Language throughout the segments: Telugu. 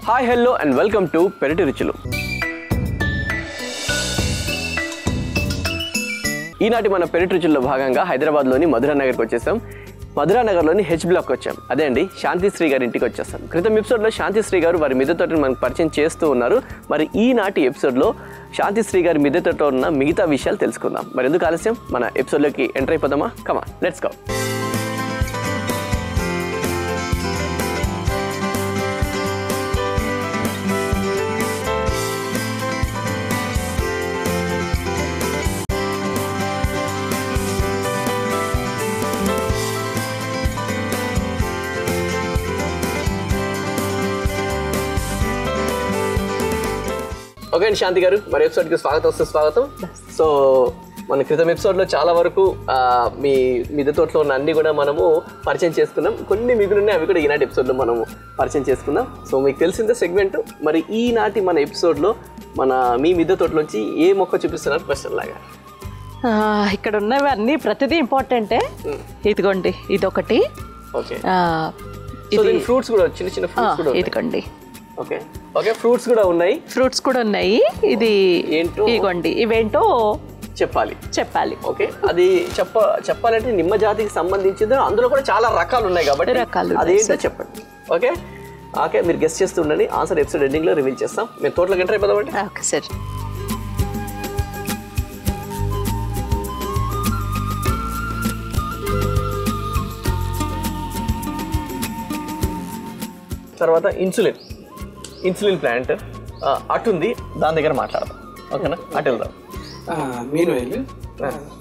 Hi hello and welcome to పెరటి రుచులు. ఈనాటి మన పెరటి రుచుల్లో భాగంగా హైదరాబాద్లోని మధురా నగర్కి వచ్చేసాం. మధురా నగర్లోని హెచ్ బ్లాక్ వచ్చాం. అదే అండి, శాంతిశ్రీ గారి ఇంటికి వచ్చేస్తాం. క్రితం ఎపిసోడ్లో శాంతిశ్రీ గారు వారి మిద్దె తోటని మనకు పరిచయం చేస్తూ ఉన్నారు. మరి ఈనాటి ఎపిసోడ్లో శాంతిశ్రీ గారి మిద్దె తోటలో ఉన్న మిగతా విషయాలు తెలుసుకుందాం. మరి ఎందుకు ఆలస్యం, మన ఎపిసోడ్లోకి ఎంటర్ అయిపోదామా? Come on, let's go. ఓకే అండి, శాంతి గారు, మరి ఎపిసోడ్కి స్వాగతం. సో మన క్రితం ఎపిసోడ్లో చాలా వరకు మీ మిద్దె తోటలో ఉన్న అన్ని కూడా మనము పరిచయం చేసుకున్నాం. కొన్ని మిగులున్నాయి, అవి కూడా ఈనాటి ఎపిసోడ్లో మనము పరిచయం చేసుకున్నాం. సో మీకు తెలిసిందే సెగ్మెంట్. మరి ఈనాటి మన ఎపిసోడ్లో మీ మిద్దె తోటలోంచి ఏ మొక్క చూపిస్తున్నారు క్వశ్చన్ లాగా? ఇక్కడ ఉన్నవి అన్ని ప్రతిదీ ఇంపార్టెంటే. ఇదిగోండి, ఇదొకటి. ఓకే, ఫ్రూట్స్ కూడా చిన్న చిన్న ఫ్రూట్స్ కూడా ఇదిగోండి. ఓకే ఓకే, ఫ్రూట్స్ కూడా ఉన్నాయి. ఇది ఏంటో, ఇదిగోండి, ఇవేంటో చెప్పాలి. ఓకే, అది చెప్పాలంటే నిమ్మ జాతికి సంబంధించింది. అందులో కూడా చాలా రకాలు ఉన్నాయి కాబట్టి అదేంటో చెప్పండి. ఓకే ఓకే, మీరు గెస్ట్ చేస్తూ ఉండండి. ఆన్సర్ ఎపిసోడ్ ఎండింగ్ లో రివీల్ చేస్తాం. మేము తోటలోకి ఎంటర్ అయిపోదామండి. Okay sir. తర్వాత ఇన్సులిన్ ప్లాంట్ అటుంది, దాని దగ్గర మాట్లాడదాం. ఓకేనా, అటు వెళ్దాం.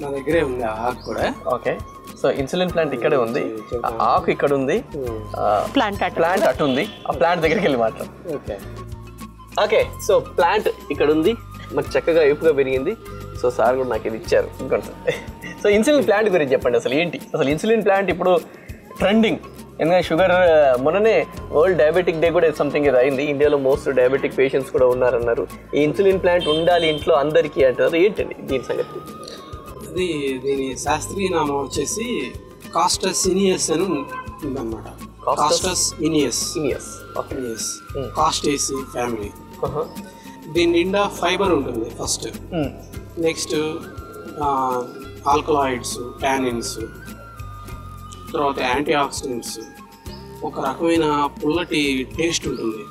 నా దగ్గరే ఉంది ఆకు కూడా. ఓకే, సో ఇన్సులిన్ ప్లాంట్ ఇక్కడే ఉంది, ఆకు ఇక్కడ ఉంది, ప్లాంట్ అటు ఉంది. ఆ ప్లాంట్ దగ్గరికి వెళ్ళి మాట్లాడదాం. ఓకే, సో ప్లాంట్ ఇక్కడ ఉంది, మాకు చక్కగా ఏపుగా పెరిగింది. సో సార్ కూడా నాకు ఇది ఇచ్చారు. సో ఇన్సులిన్ ప్లాంట్ గురించి చెప్పండి. అసలు ఇన్సులిన్ ప్లాంట్ ఇప్పుడు ట్రెండింగ్. ఎందుకంటే షుగర్ మొన్ననే వరల్డ్ డయాబెటిక్ డే కూడా సంథింగ్ ఇది అయింది. ఇండియాలో మోస్ట్ డయాబెటిక్ పేషెంట్స్ కూడా ఉన్నారన్నారు. ఈ ఇన్సులిన్ ప్లాంట్ ఉండాలి ఇంట్లో అందరికీ అంటారు. ఏంటండి దీని సంగతి? దీని శాస్త్రీయ నామం వచ్చేసి కాస్టస్ ఇనియస్ అని ఉందన్నమాట. కాస్టస్ ఇనియస్ కాస్టేసి ఫ్యామిలీ. దీని నిండా ఫైబర్ ఉంటుంది ఫస్ట్. నెక్స్ట్ ఆల్కలాయిడ్స్, టానిన్స్, తర్వాత యాంటీ ఆక్సిడెంట్స్, ఒక రకమైన పుల్లటి టేస్ట్ ఉంటుంది.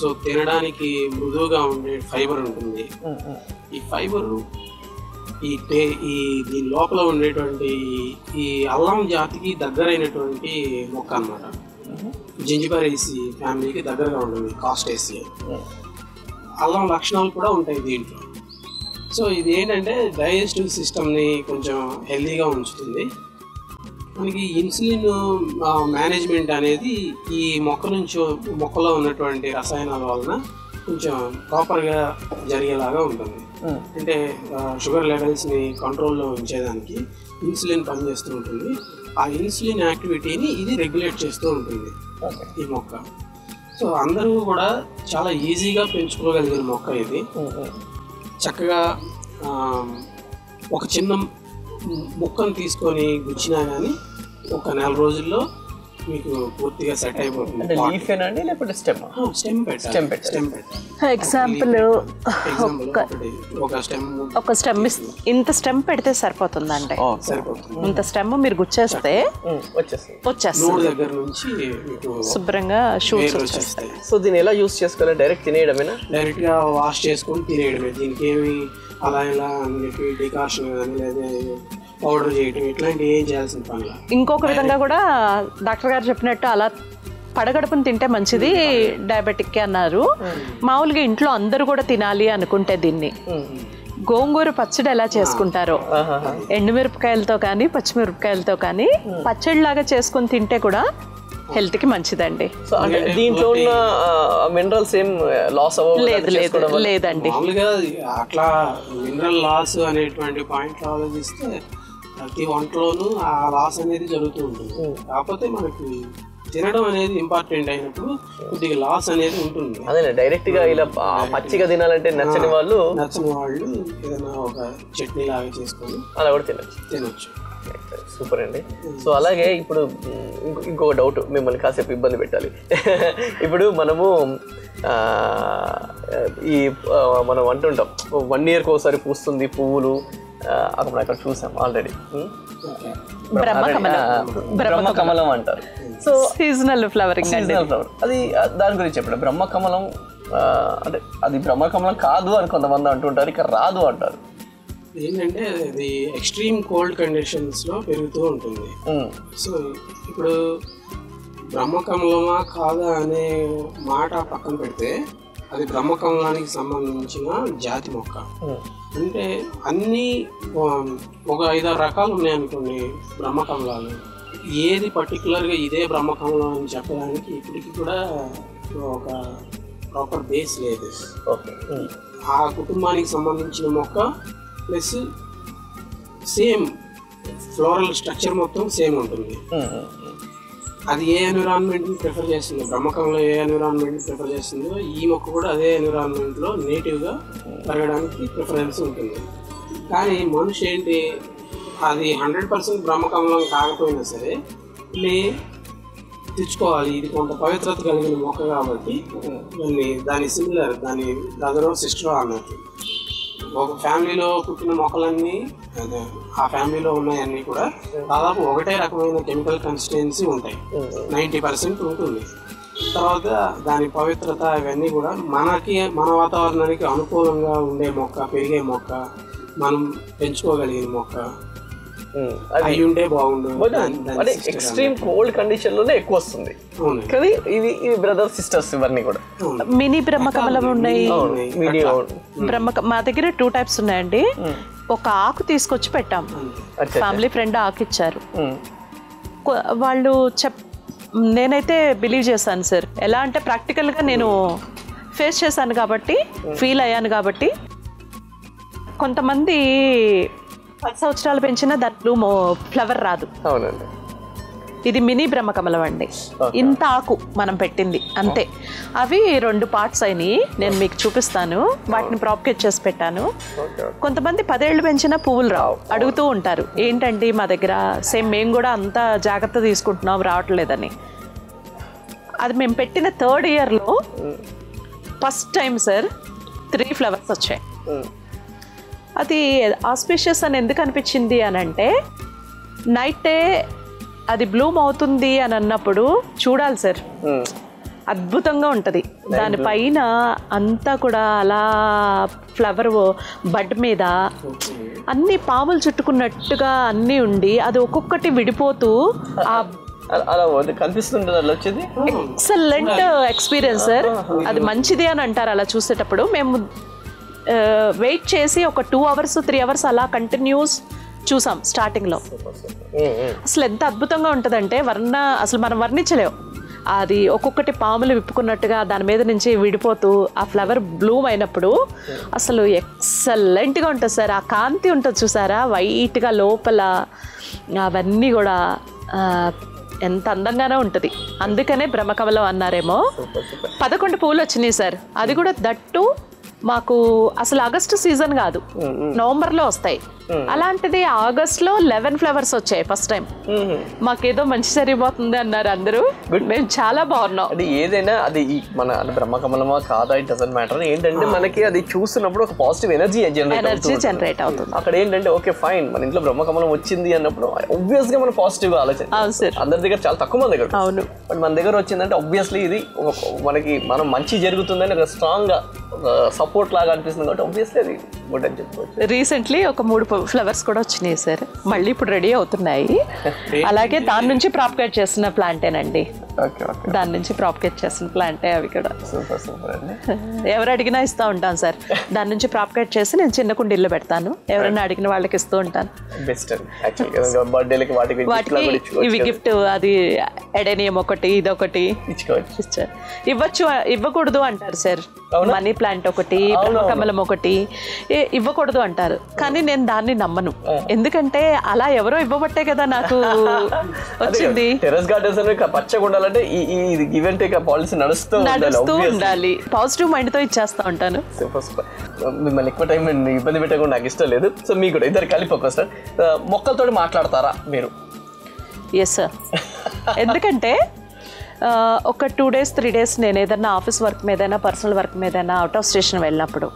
సో తినడానికి మృదువుగా ఉండే ఫైబర్ ఉంటుంది. ఈ ఫైబరు దీని లోపల ఉండేటువంటి ఈ అల్లం జాతికి దగ్గరైనటువంటి మొక్క అన్నమాట. జింజిబరేసి ఫ్యామిలీకి దగ్గరగా ఉంటుంది కాస్టేసి. అల్లం లక్షణాలు కూడా ఉంటాయి దీంట్లో. సో ఇది ఏంటంటే డైజెస్టివ్ సిస్టమ్ని కొంచెం హెల్దీగా ఉంచుతుంది. మనకి ఇన్సులిన్ మేనేజ్మెంట్ అనేది ఈ మొక్కలో ఉన్నటువంటి రసాయనాల వలన కొంచెం ప్రాపర్గా జరిగేలాగా ఉంటుంది. అంటే షుగర్ లెవెల్స్ని కంట్రోల్లో ఉంచేదానికి ఇన్సులిన్ పనిచేస్తూ ఉంటుంది. ఆ ఇన్సులిన్ యాక్టివిటీని ఇది రెగ్యులేట్ చేస్తూ ఉంటుంది ఈ మొక్క. సో అందరూ కూడా చాలా ఈజీగా పెంచుకోగలిగిన మొక్క ఇది. చక్కగా ఒక చిన్న మొక్కను తీసుకొని గుచ్చినా కానీ ఒక 4 రోజుల్లో మీకు పూర్తిగా సెట్ అయిపోతుంది. ఎగ్జాంపుల్ ఒక స్టెమ్ ఇంత స్టెమ్ పెడితే సరిపోతుందండి. ఇంత స్టెమ్ మీరు గుచ్చేస్తే వచ్చేస్తుంది దగ్గర నుంచి శుభ్రంగా షూట్స్ వచ్చేస్తాయి. సో దీన్ని ఎలా యూస్ చేసుకోవాలి? డైరెక్ట్ తినేయడమేనా? డైరెక్ట్ గా వాష్ చేసుకొని తినేయడమే. దీనికి ఏమి అలా ఇలా అని చెప్పి డికాషన్ కానీ లేదా పౌడర్ చేయటం ఇట్లాంటి ఏం చేయాల్సిన పని. ఇంకొక విధంగా కూడా డాక్టర్ గారు చెప్పినట్టు అలా పడగడుపుని తింటే మంచిది డయాబెటిక్ అన్నారు. మామూలుగా ఇంట్లో అందరూ కూడా తినాలి అనుకుంటే దీన్ని గోంగూర పచ్చడి ఎలా చేసుకుంటారో ఎండుమిరపకాయలతో కానీ పచ్చిమిరపకాయలతో కానీ పచ్చడిలాగా చేసుకొని తింటే కూడా హెల్త్ కి మంచిదండి. దీంట్లో ఉన్న మినరల్స్ ఏం లాస్ లేదండి. మామూలుగా అట్లా మినరల్ లాస్ అనేటువంటి పాయింట్ ఆలోచిస్తే ప్రతి వంటలోనూ ఆ లాస్ అనేది జరుగుతూ ఉంటుంది. కాకపోతే మనకి తినడం అనేది ఇంపార్టెంట్ అయినప్పుడు కొద్దిగా లాస్ అనేది ఉంటుంది. అదే డైరెక్ట్ గా ఇలా పచ్చిగా తినాలంటే నచ్చని వాళ్ళు ఏదైనా ఒక చట్నీ లాగా చేసుకొని అలా కూడా తినొచ్చు. సూపర్ అండి. సో అలాగే ఇప్పుడు ఇంకొక డౌట్, మిమ్మల్ని కాసేపు ఇబ్బంది పెట్టాలి. ఇప్పుడు మనము మనం అంటుంటాం 1 yearకి ఒకసారి పూస్తుంది పువ్వులు, అక్కడ చూసాం ఆల్రెడీ, బ్రహ్మకమలం అంటారు. సో సీజనల్ ఫ్లవరింగ్, ఫ్లవర్ అది దాని గురించి చెప్పండి. బ్రహ్మకమలం అంటే అది బ్రహ్మకమలం కాదు అని కొంతమంది అంటుంటారు, ఇక్కడ రాదు అంటారు. ఏంటంటే అది ఎక్స్ట్రీమ్ కోల్డ్ కండిషన్స్లో పెరుగుతూ ఉంటుంది. సో ఇప్పుడు బ్రహ్మకమలమా కాదా అనే మాట పక్కన పెడితే అది బ్రహ్మకమలానికి సంబంధించిన జాతి మొక్క. అంటే అన్నీ ఒక 5-6 రకాలు ఉన్నాయనుకోండి బ్రహ్మకమలాలు. ఏది పర్టికులర్గా ఇదే బ్రహ్మకమలం అని చెప్పడానికి ఇప్పటికి కూడా ఒక ప్రాపర్ బేస్ లేదు. ఆ కుటుంబానికి సంబంధించిన మొక్క ప్లస్ సేమ్ ఫ్లోరల్ స్ట్రక్చర్ మొత్తం సేమ్ ఉంటుంది. అది ఏ ఎన్విరాన్మెంట్ని ప్రిఫర్ చేస్తుందో, బ్రహ్మకంలో ఏ ఎన్విరాన్మెంట్ని ప్రిఫర్ చేస్తుందో ఈ మొక్క కూడా అదే ఎన్విరాన్మెంట్లో నేటివ్గా పెరగడానికి ప్రిఫరెన్స్ ఉంటుంది. కానీ మనిషి ఏంటి, అది 100% బ్రహ్మకమలం కాకపోయినా సరే తెచ్చుకోవాలి, ఇది కొంత పవిత్రత కలిగిన మొక్క కాబట్టి దాని సిమిలర్, దాని బ్రదరో సిస్టరో అన్నట్టు. ఒక ఫ్యామిలీలో పుట్టిన మొక్కలన్నీ ఆ ఫ్యామిలీలో ఉన్నాయన్నీ కూడా దాదాపు ఒకటే రకమైన కెమికల్ కన్సిస్టెన్సీ ఉంటాయి, 90% ఉంటుంది. తర్వాత దాని పవిత్రత ఇవన్నీ కూడా మన వాతావరణానికి అనుకూలంగా ఉండే మొక్క, పెరిగే మొక్క, మనం పెంచుకోగలిగిన మొక్క అవి ఉంటే బాగుండు. అంటే ఎక్స్ట్రీమ్ కోల్డ్ కండిషన్ లోనే ఎక్కువ వస్తుంది కానీ ఇవి బ్రదర్ సిస్టర్స్ ఇవన్నీ కూడా మినీ బ్రహ్మకమలం ఉన్నాయి. మా దగ్గర 2 types ఉన్నాయండి. ఒక ఆకు తీసుకొచ్చి పెట్టాం, ఫ్యామిలీ ఫ్రెండ్ ఆకు ఇచ్చారు. వాళ్ళు నేనైతే బిలీవ్ చేశాను సార్. ఎలా అంటే ప్రాక్టికల్గా నేను ఫేస్ చేశాను కాబట్టి, ఫీల్ అయ్యాను కాబట్టి. కొంతమంది 10 సంవత్సరాలు పెంచినా దాంట్లో ఫ్లవర్ రాదు. అవునండి. ఇది మినీ బ్రహ్మకమలం అండి. ఇంత ఆకు మనం పెట్టింది అంతే. అవి 2 parts అయినాయి, నేను మీకు చూపిస్తాను. వాటిని ప్రాపగేట్ చేసి పెట్టాను. కొంతమంది 10 ఏళ్ళు పెంచినా పువ్వులు రావు, అడుగుతూ ఉంటారు ఏంటండి మా దగ్గర. సేమ్ మేము కూడా అంత జాగ్రత్త తీసుకుంటున్నాం, రావట్లేదని. అది మేము పెట్టిన 3rd yearలో ఫస్ట్ టైం సార్ 3 flowers వచ్చాయి. అది ఆస్పిషియస్ అని ఎందుకు అనిపించింది అని అంటే, నైటే అది బ్లూమ్ అవుతుంది అని అన్నప్పుడు చూడాలి సార్, అద్భుతంగా ఉంటుంది. దానిపైన అంతా కూడా అలా ఫ్లవర్ బడ్ మీద అన్ని పాములు చుట్టుకున్నట్టుగా అన్నీ ఉండి అది ఒక్కొక్కటి విడిపోతూ ఎక్సలెంట్ ఎక్స్పీరియన్స్ సార్. అది మంచిది అని అంటారు అలా చూసేటప్పుడు. మేము వెయిట్ చేసి ఒక 2 hours 3 hours అలా కంటిన్యూస్ చూసాం స్టార్టింగ్లో. అసలు ఎంత అద్భుతంగా ఉంటుందంటే అసలు మనం వర్ణించలేము. అది ఒక్కొక్కటి పాములు విప్పుకున్నట్టుగా దాని మీద నుంచి విడిపోతూ ఆ ఫ్లవర్ బ్లూమ్ అయినప్పుడు అసలు ఎక్సలెంట్గా ఉంటుంది సార్. ఆ కాంతి ఉంటుంది చూసారా, వైట్గా లోపల, అవన్నీ కూడా ఎంత అందంగానే ఉంటుంది. అందుకనే బ్రహ్మకమలం అన్నారేమో. 11 పువ్వులు వచ్చినాయి సార్. అది కూడా దట్టు మాకు అసలు ఆగస్టు సీజన్ కాదు, నవంబర్లో వస్తాయి. అలాంటిది ఆగస్ట్లో 11 flowers వచ్చాయి ఫస్ట్ టైం. మాకేదో మంచి సరిపోతుంది అన్నారు అందరూ. మేము చాలా బాగున్నాం. అది ఏదైనా అది మన బ్రహ్మకమలమా కాదా ఇట్ డజంట్ మ్యాటర్. ఏంటంటే మనకి అది చూస్తున్నప్పుడు ఒక పాజిటివ్ ఎనర్జీ జనరేట్ అవుతుంది. అక్కడ ఏంటంటే ఓకే ఫైన్, మన ఇంట్లో బ్రహ్మకమలం వచ్చింది అన్నప్పుడు ఆబ్వియస్ గా మనం పాజిటివ్ గా ఆలోచన. అందరి దగ్గర చాలా తక్కువ మంది దగ్గర. అవును. బట్ మన దగ్గర వచ్చిందంటే ఆబ్వియస్లీ ఇది మనకి మనం మంచి జరుగుతుందని ఒక స్ట్రాంగ్ గా సపోర్ట్ లాగా అనిపిస్తుంది కాబట్టి ఆబ్వియస్లీ అది గుడ్ అని చెప్పుకోవచ్చు. రీసెంట్లీ ఒక 3 flowers కూడా వచ్చినాయి సార్. మళ్ళీ ఇప్పుడు రెడీ అవుతున్నాయి. అలాగే దాని నుంచి ప్రాపగేట్ చేసిన ప్లాంటేనండి. దాని నుంచి ప్రాపగేట్ చేసిన ప్లాంటే అవి కూడా. సూపర్ సూపర్ అండి. ఎవరు అడిగినా ఇస్తూ ఉంటాను సార్. దాని నుంచి ప్రాపగేట్ చేసి నేను చిన్న కుండీల్లో పెడతాను. ఎవరైనా అడిగిన వాళ్ళకి ఇస్తూ ఉంటాను. బెస్ట్ బర్త్డేలకి వాటికి ఇవి గిఫ్ట్. అది ఎడేనియం ఒకటి, ఇదొకటి ఇవ్వచ్చు, ఇవ్వకూడదు అంటారు సార్. మనీ ప్లాంట్ ఒకటి, బ్రహ్మకమలం ఒకటి ఇవ్వకూడదు అంటారు. కానీ నేను దాన్ని నమ్మను. ఎందుకంటే అలా ఎవరో ఇవ్వబట్టే కదా నాకు వచ్చింది. టెర్రస్ గార్డెన్స్ పచ్చగా ఉండాలంటే చెప్పాలంటే ఈ గివ్ అండ్ టేక్ పాలసీ నడుస్తూ ఉండాలి. పాజిటివ్ మైండ్ తో ఇచ్చేస్తా ఉంటాను. మిమ్మల్ని ఎక్కువ టైం ఇబ్బంది పెట్టకుండా నాకు ఇష్టం లేదు. సో మీకు కూడా ఇద్దరు కలిపి ఒకసారి మొక్కలతో మాట్లాడతారా మీరు? Yes sir. ఎందుకంటే ఒక 2 days 3 days నేను ఏదైనా ఆఫీస్ వర్క్ మీదైనా పర్సనల్ వర్క్ మీదైనా అవుట్ ఆఫ్ స్టేషన్ వెళ్ళినప్పుడు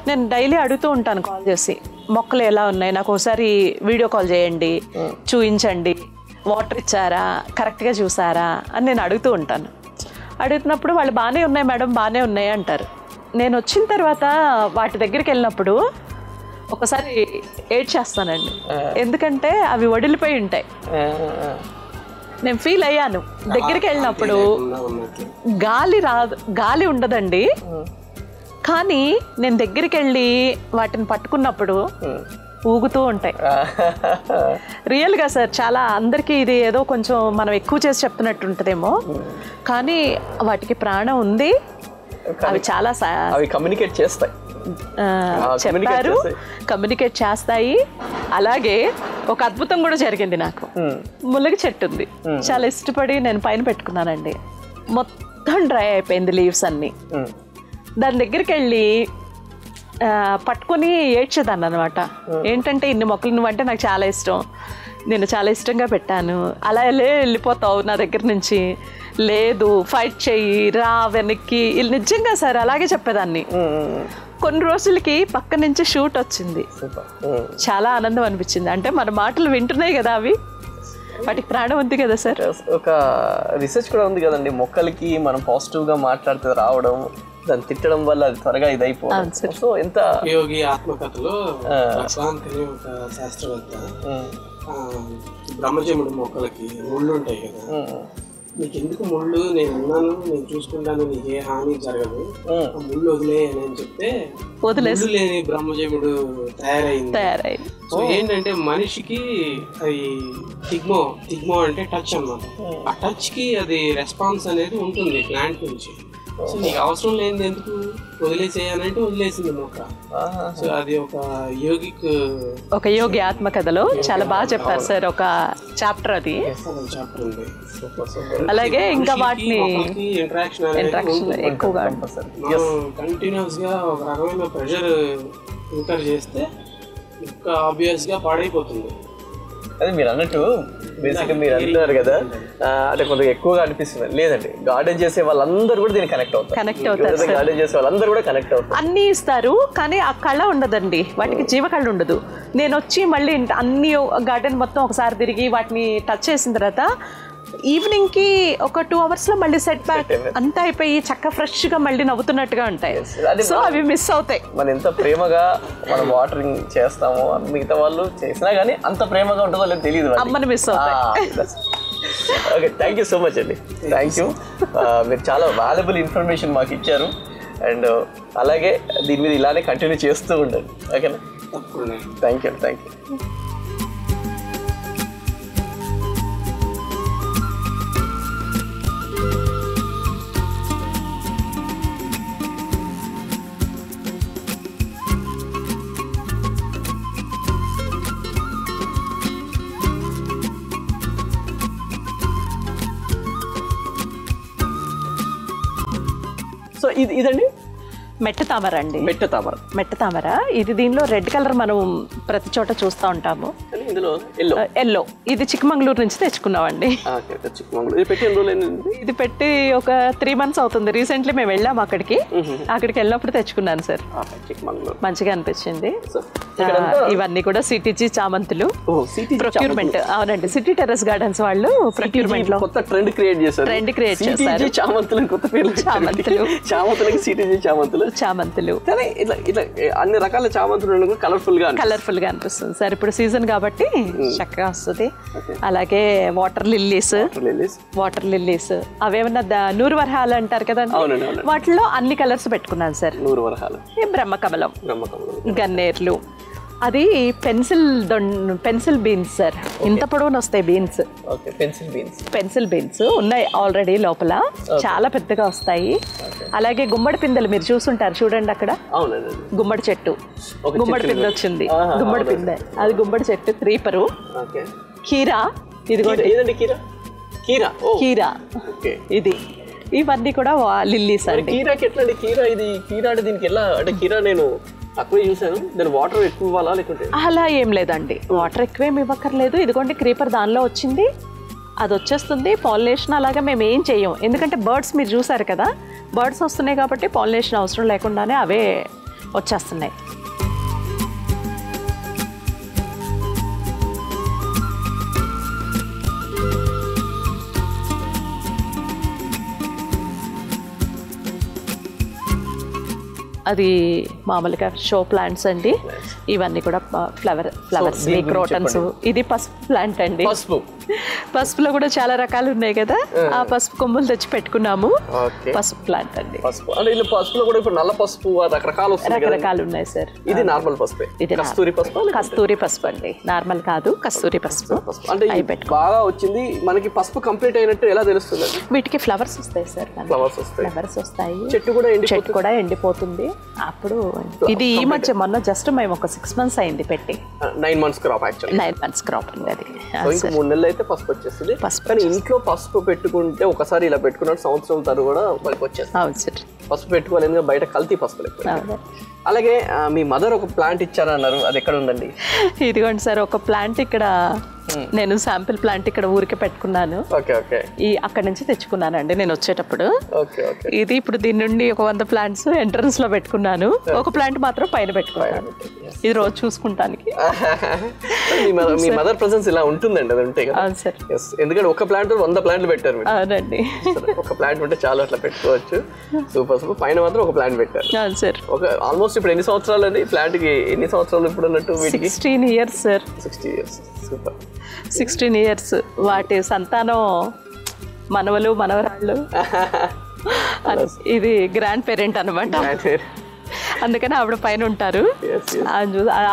నేను డైలీ అడుగుతూ ఉంటాను కాల్ చేసి, మొక్కలు ఎలా ఉన్నాయి, నాకు ఒకసారి వీడియో కాల్ చేయండి, చూపించండి, వాటర్ ఇచ్చారా, కరెక్ట్గా చూసారా అని నేను అడుగుతూ ఉంటాను. అడుగుతున్నప్పుడు వాళ్ళు బాగానే ఉన్నాయి మేడం, బాగానే ఉన్నాయి అంటారు. నేను వచ్చిన తర్వాత వాటి దగ్గరికి వెళ్ళినప్పుడు ఒకసారి ఏడ్చేస్తానండి. ఎందుకంటే అవి వడిలిపోయి ఉంటాయి. నేను ఫీల్ అయ్యాను దగ్గరికి వెళ్ళినప్పుడు. గాలి ఉండదండి, కానీ నేను దగ్గరికి వెళ్ళి వాటిని పట్టుకున్నప్పుడు ఊగుతూ ఉంటాయి. రియల్గా సార్, చాలా అందరికీ ఇది ఏదో కొంచెం మనం ఎక్కువ చేసి చెప్తున్నట్టు ఉంటుందేమో, కానీ వాటికి ప్రాణం ఉంది. అవి చాలా కమ్యూనికేట్ చేస్తాయి, చెప్పారు, కమ్యూనికేట్ చేస్తాయి. అలాగే ఒక అద్భుతం కూడా జరిగింది. నాకు ముల్లగ చెట్టు ఉంది, చాలా ఇష్టపడి నేను పైన పెట్టుకున్నానండి. మొత్తం డ్రై అయిపోయింది లీవ్స్ అన్ని. దాని దగ్గరికి వెళ్ళి పట్టుకొని ఏడ్చేదాన్ని అనమాట. ఏంటంటే ఇన్ని మొక్కలు నువ్వంటే నాకు చాలా ఇష్టం, నేను చాలా ఇష్టంగా పెట్టాను, అలా వెళ్ళిపోతావు నా దగ్గర నుంచి, లేదు ఫైట్ చెయ్యి, రా వెనక్కి. నిజంగా సార్ అలాగే చెప్పేదాన్ని. కొన్ని రోజులకి పక్క నుంచి షూట్ వచ్చింది. చాలా ఆనందం అనిపించింది. అంటే మన మాటలు వింటున్నాయి కదా, అవి వాటికి ప్రాణం ఉంది కదా సార్. ఒక రీసెర్చ్ కూడా ఉంది కదండి, మొక్కలకి మనం పాజిటివ్గా మాట్లాడితే రావడం, దాన్ని తిట్టడం వల్ల అది త్వరగా ఇదైపోతుంది. సో ఎంత యోగి ఆత్మకథలో ప్రశాంత్ అనే ఒక శాస్త్రవేత్త బ్రహ్మజముడు మొక్కలకి ముళ్ళు ఉంటాయి కదా, నీకు ఎందుకు ముళ్ళు, నేను ఉన్నాను, నేను చూసుకుంటాను, నీకు ఏ హాని జరగదు, ముళ్ళు వదిలేయని అని చెప్తే ముళ్ళు లేని బ్రహ్మజముడు తయారైంది. సో ఏంటంటే మనిషికి అది టిగ్మో అంటే టచ్ అన్నమాట. ఆ టచ్ కి అది రెస్పాన్స్ అనేది ఉంటుంది ప్లాంట్ నుంచి. సో నీకు అవసరం లేనిది ఎందుకు వదిలేసేయాలంటే వదిలేసింది మొక్క. సో అది ఒక యోగి ఆత్మకథలో చాలా బాగా చెప్పారు సార్, ఒక చాప్టర్ అది. అలాగే ఇంకా వాటిని ఇంటరాక్షన్ ఎక్కువగా కంటిన్యూస్ గా ఒక రకమైన ప్రెషర్ ఇంకర్ చేస్తే ఆబ్వియస్ గా పాడైపోతుంది. అదే మీరు అన్నట్టు బేసిక్గా మీరు అంటున్నారు కదా, అంటే కొంచెం ఎక్కువగా అనిపిస్తుంది. లేదండి, గార్డెన్ చేసే వాళ్ళందరూ కూడా దీనికి కనెక్ట్ అవుతారు. గార్డెన్ చేసే వాళ్ళందరూ కూడా కనెక్ట్ అవుతారు. అన్నీ ఇస్తారు, కానీ ఆ కళ ఉండదండి, వాటికి జీవకళ ఉండదు. నేను వచ్చి మళ్ళీ అన్ని గార్డెన్ మొత్తం ఒకసారి తిరిగి వాటిని టచ్ చేసిన తర్వాత ఈవినింగ్ కి ఒక 2 hours లో మళ్ళీ సెట్ బ్యాక్ అంతా అయిపోయి చక్క ఫ్రెష్ గా మళ్ళీ నవ్వుతున్నట్టుగా ఉంటాయి. సో అవి మిస్ అవుతాయి. మనం ఎంత ప్రేమగా మనం వాటరింగ్ చేస్తామో మిగతా వాళ్ళు చేసినా కానీ అంత ప్రేమగా ఉంటుందో లేదు తెలియదు, అమ్మని మిస్ అవుతాయి. Okay, thank you so much అండి. థ్యాంక్ యూ, మీరు చాలా వాల్యుబుల్ ఇన్ఫర్మేషన్ మాకు ఇచ్చారు. అండ్ అలాగే దీని మీద ఇలానే కంటిన్యూ చేస్తూ ఉండండి. ఓకేనా? Thank you. సో ఇదండి మెట్ట తామర అండి. మెట్ట తామర ఇది దీనిలో రెడ్ కలర్ మనం ప్రతి చోట చూస్తూ ఉంటాము. ఇందులో ఎల్లో. ఇది చిక్కమంగళూరు నుంచి తెచ్చుకున్నామండి. ఇది పెట్టి ఒక 3 months అవుతుంది. రీసెంట్లీ మేము వెళ్ళాము అక్కడికి వెళ్ళినప్పుడు తెచ్చుకున్నాను సార్. మంచిగా అనిపించింది. ఇవన్నీ కూడా సిటీజీ చామంతులు ప్రొక్యూర్మెంట్. అవునండి, సిటీ టెర్రస్ గార్డెన్స్ వాళ్ళు ప్రొక్యూర్మెంట్ లో కొత్త ట్రెండ్ క్రియేట్ చేశారు. చామంతులు ఇట్లా అన్ని రకాల చామంతులు కలర్ఫుల్ గా అనిపిస్తుంది సార్. ఇప్పుడు సీజన్ కాబట్టి చక్కగా వస్తుంది. అలాగే వాటర్ లిల్లీస్ అవేమన్నా నూరు వరహాలు అంటారు కదండి, వాటిలో అన్ని కలర్స్ పెట్టుకున్నాను సార్. నూరు వరహాలు, బ్రహ్మకమలం, గన్నేర్లు, అది పెన్సిల్ బీన్స్ సార్. ఇంత పొడవున వస్తాయి బీన్స్. పెన్సిల్ బీన్స్ ఉన్నాయి ఆల్రెడీ లోపల, చాలా పెద్దగా వస్తాయి. అలాగే గుమ్మడి పిందెలు మీరు చూసుంటారు చూడండి, అక్కడ గుమ్మడి చెట్టు, గుమ్మడి పిందె వచ్చింది. గుమ్మడి పిందె, అది గుమ్మడి చెట్టు. క్రీపరు, కీరా, ఇది కీరా కీరా ఓకే. ఇది ఇవన్నీ కూడా లిల్లీస్ అండి. కీరాకి ఎట్లా అండి? కీరా అంటే దీనికి ఎలా అంటే కీరా నేను తక్కువ చూసాను, దాని వాటర్ ఎక్కువ ఇవ్వాలా లేకుంటే? అలా ఏం లేదండి, వాటర్ ఎక్కువేమి ఇవ్వక్కర్లేదు. ఇదిగోండి క్రీపర్ దానిలో వచ్చింది, అది వచ్చేస్తుంది. పాలినేషన్ అలాగా మేము ఏం చెయ్యం, ఎందుకంటే బర్డ్స్ మీరు చూసారు కదా, బర్డ్స్ వస్తున్నాయి కాబట్టి పాలినేషన్ అవసరం లేకుండానే అవే వచ్చేస్తున్నాయి. అది మామూలుగా షో ప్లాంట్స్ అండి. ఇవన్నీ కూడా ఫ్లవర్స్ క్రోటన్స్. ఇది పసుపు ప్లాంట్ అండి. పసుపులో కూడా చాలా రకాలు ఉన్నాయి కదా, ఆ పసుపు కొమ్ములు తెచ్చి పెట్టుకున్నాము. పసుపు ప్లాంట్ అండి. పసుపులో కూడా ఇప్పుడు నల్ల పసుపు రకరకాలు ఉన్నాయి సార్. ఇది నార్మల్ పసుపు, ఇది కస్తూరి పసుపు అండి, నార్మల్ కాదు, కస్తూరి పసుపు. అంటే బాగా వచ్చింది మనకి. పసుపు కంప్లీట్ అయినట్టు ఎలా తెలుస్తుంది? వీటికి ఫ్లవర్స్ వస్తాయి సార్, ఫ్లవర్స్ వస్తాయి. చెట్టు కూడా ఎండిపోతుంది. అప్పుడు ఇది ఈ మధ్య మొన్న జస్ట్ మేము ఒక 6 months అయింది పెట్టి. 9 months క్రాప్, 9 months క్రాప్ అండి అది. 3 నెలలు అయితే పసుపు వచ్చేస్తుంది. కానీ ఇంట్లో పసుపు పెట్టుకుంటే ఒకసారి ఇలా పెట్టుకున్నట్టు సంవత్సరం తరు కూడా మనకి వచ్చేస్తుంది. అవును సార్, పసుపు పెట్టుకోవాలి, బయట కల్తీ పసుపు. అలాగే మీ మదర్ ఒక ప్లాంట్ ఇచ్చారన్నారు, అది ఎక్కడ ఉందండి? ఇదిగోండి సార్, ఒక ప్లాంట్ ఇక్కడ నేను శాంపిల్ ప్లాంట్ ఇక్కడ ఊరికే పెట్టుకున్నాను. అక్కడ నుంచి తెచ్చుకున్నానండి నేను వచ్చేటప్పుడు. ఇది ఇప్పుడు దీని నుండి ఒక 100 plants ఎంట్రన్స్ లో పెట్టుకున్నాను, ఒక ప్లాంట్ మాత్రం పైన పెట్టుకున్నాను. ఇది రోజు చూసుకుంటానికి. మీ మదర్ ప్రెసెన్స్ ఇలా ఉంటుందండి, అది ఉంటే కదా. ఎందుకంటే ఒక ప్లాంట్ 100 plants పెట్టారు. అవునండి, ఒక ప్లాంట్ ఉంటే చాలా అట్లా పెట్టుకోవచ్చు. సూపర్. పైన మాత్రం ఒక ప్లాంట్ పెట్టారు. అవును సార్. ఆల్మోస్ట్ ఇప్పుడు ఎన్ని సంవత్సరాలు అండి ప్లాంట్ కి? ఎన్ని సంవత్సరాలు ఇప్పుడు అన్నట్టు? 16 years sir. 60 years. Super. 16 years. వాటి సంతానం మనవలు మనవరాళ్ళు. ఇది గ్రాండ్ పేరెంట్ అనమాట, అందుకని ఆవిడ పైన ఉంటారు.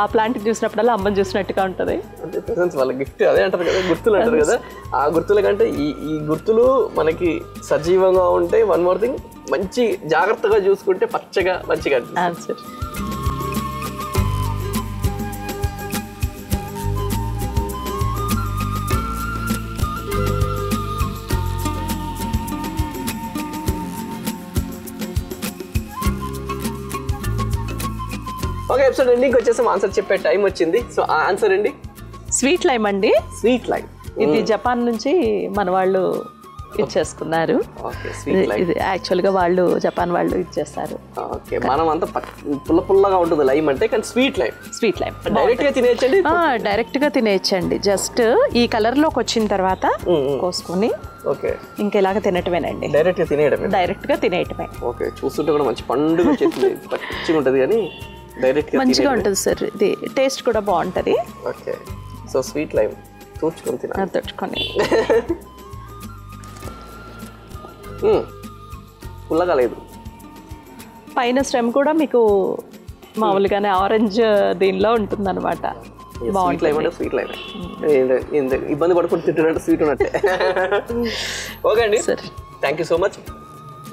ఆ ప్లాంట్ చూసినప్పుడల్లా అమ్మని చూసినట్టుగా ఉంటది. వాళ్ళ గిఫ్ట్ అదే అంటారు కదా, గుర్తులు అంటారు కదా. ఆ గుర్తుల కంటే ఈ గుర్తులు మనకి సజీవంగా ఉంటే, వన్ మోర్ థింగ్, మంచి జాగ్రత్తగా చూసుకుంటే పచ్చగా మంచిగా అనిపిస్తుంది. ఓకే, ఎపిసోడ్ ఎండింగ్ వచ్చేసాం. ఆన్సర్ చెప్పే టైం వచ్చింది. సో ఆ ఆన్సర్ అండి స్వీట్ లైమ్ అండి. స్వీట్ లైమ్ ఇది జపాన్ నుంచి మన వాళ్ళు ఇచ్చేసుకున్నారు. ఇది యాక్చువల్ గా వాళ్ళు జపాన్ వాళ్ళు ఇచ్చేస్తారు. మనం అంతా పుల్లగా ఉంటుంది లైమ్ అంటే, కానీ స్వీట్ లైమ్ డైరెక్ట్ గా తినేయచ్చండి. డైరెక్ట్ గా తినేయచ్చండి. జస్ట్ ఈ కలర్ లోకి వచ్చిన తర్వాత కోసుకొని ఇంకా ఇలాగ తినటమేనండి. డైరెక్ట్ గా తినేయటమే. ఓకే, చూస్తుంటే కూడా మంచి పండుగ చేసింది, పచ్చిగా ఉంటుంది కానీ డైరెక్ట్ గా మంచిగా ఉంటుంది సార్. ఇది టేస్ట్ కూడా బాగుంటది. ఓకే, సో స్వీట్ లైమ్ తుడుచుకొని పుల్లగా లేదు. పైన స్టెమ్ కూడా మీకు మామూలుగానే ఆరెంజ్ దీనిలో ఉంటుంది అనమాట. స్వీట్ లైమ్ ఇబ్బంది పడుకుంటూ తింటున్నట్టు స్వీట్ ఉన్నట్టే. ఓకే అండి, థ్యాంక్ యూ సో మచ్.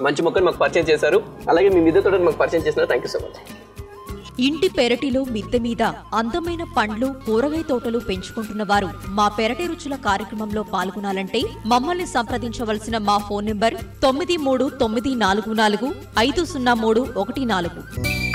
మంచి మొక్కని మాకు పరిచయం చేశారు, అలాగే మీ మిద్దె తోటని మాకు పరిచయం చేసినారు. Thank you so much. ఇంటి పెరటిలో మిద్దె మీద అందమైన పండ్లు, కూరగాయ తోటలు పెంచుకుంటున్న వారు మా పెరటి రుచుల కార్యక్రమంలో పాల్గొనాలంటే మమ్మల్ని సంప్రదించవలసిన మా ఫోన్ నెంబర్ 9394450314.